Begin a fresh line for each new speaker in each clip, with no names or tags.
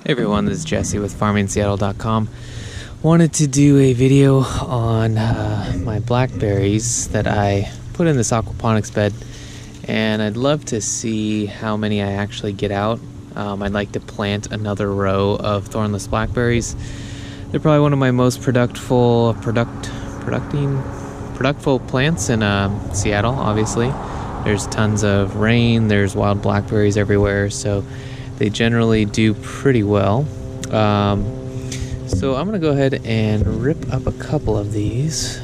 Hey everyone, this is Jesse with FarmingSeattle.com. Wanted to do a video on my blackberries that I put in this aquaponics bed, and I'd love to see how many I actually get out. I'd like to plant another row of thornless blackberries. They're probably one of my most productful plants in Seattle, obviously. There's tons of rain, there's wild blackberries everywhere, so they generally do pretty well. So I'm gonna go ahead and rip up a couple of these,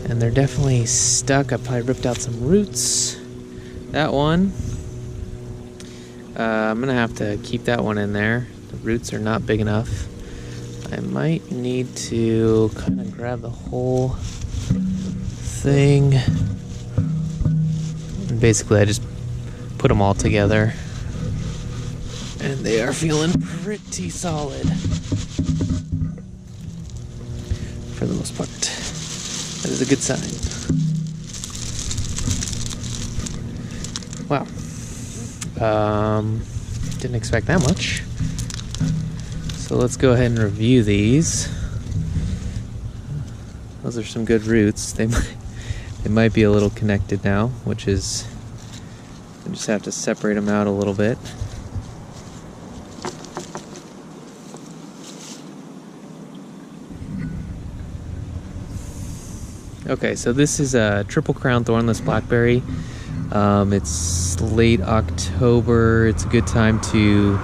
and they're definitely stuck. I probably ripped out some roots. That one, I'm gonna have to keep that one in there. The roots are not big enough. I might need to kind of grab the whole thing. And basically I just put them all together, and they are feeling pretty solid for the most part. That is a good sign. Wow. Didn't expect that much. So let's go ahead and review these. Those are some good roots. They might be a little connected now, which is, I just have to separate them out a little bit. Okay, so this is a triple crown thornless blackberry. It's late October. It's a good time to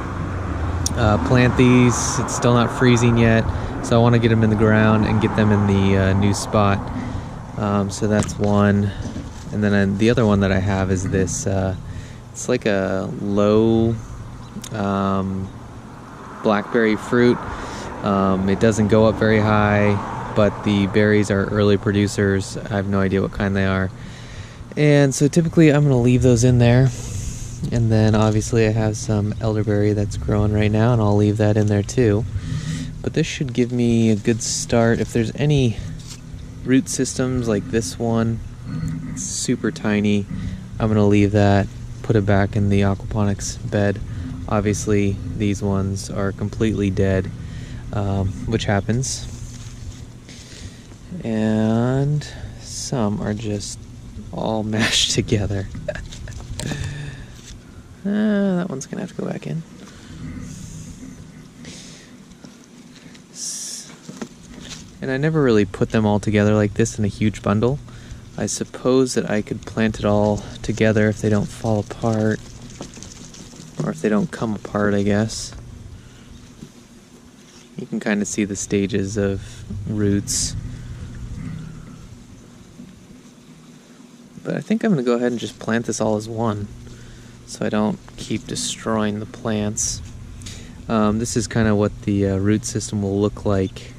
plant these. It's still not freezing yet, so I want to get them in the ground and get them in the new spot. So that's one. And then the other one that I have is this, it's like a low blackberry fruit. It doesn't go up very high, but the berries are early producers. I have no idea what kind they are. And so typically I'm gonna leave those in there. And then obviously I have some elderberry that's growing right now, and I'll leave that in there too. But this should give me a good start. If there's any root systems like this one, it's super tiny, I'm gonna leave that, put it back in the aquaponics bed. Obviously these ones are completely dead, which happens. And some are just all mashed together. That one's gonna have to go back in. And I never really put them all together like this in a huge bundle. I suppose that I could plant it all together if they don't fall apart, or if they don't come apart, I guess. You can kind of see the stages of roots. But I think I'm going to go ahead and just plant this all as one, so I don't keep destroying the plants. This is kind of what the root system will look like.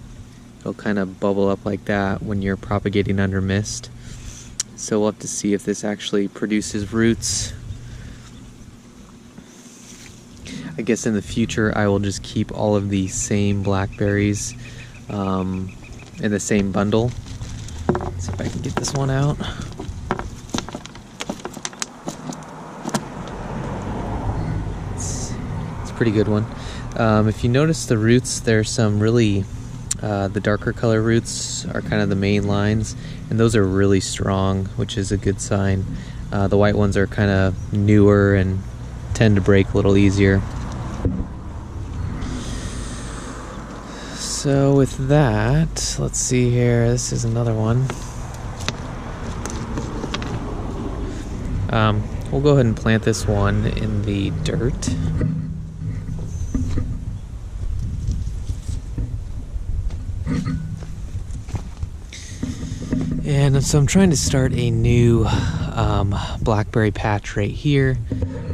It'll kind of bubble up like that when you're propagating under mist. So we'll have to see if this actually produces roots. I guess in the future I will just keep all of the same blackberries in the same bundle. Let's see if I can get this one out. Pretty good one. If you notice the roots, there's some really the darker color roots are kind of the main lines, and those are really strong, which is a good sign. The white ones are kind of newer and tend to break a little easier. So with that, let's see here, this is another one. We'll go ahead and plant this one in the dirt. And so I'm trying to start a new blackberry patch right here.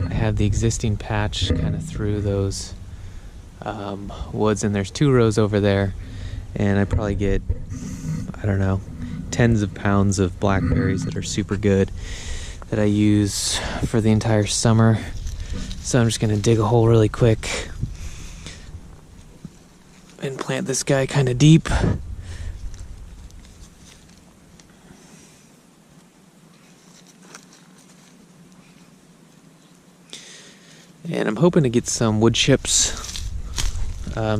I have the existing patch kind of through those woods, and there's 2 rows over there, and I probably get, I don't know, tens of pounds of blackberries that are super good that I use for the entire summer. So I'm just gonna dig a hole really quick and plant this guy kind of deep. And I'm hoping to get some wood chips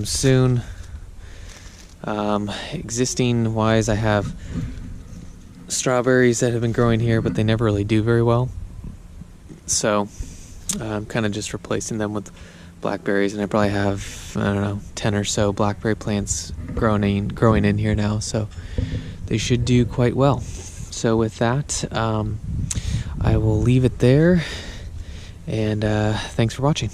soon. Existing wise, I have strawberries that have been growing here, but they never really do very well. So I'm kind of just replacing them with blackberries, and I probably have, I don't know, 10 or so blackberry plants growing in here now, so they should do quite well. So with that, I will leave it there, and thanks for watching.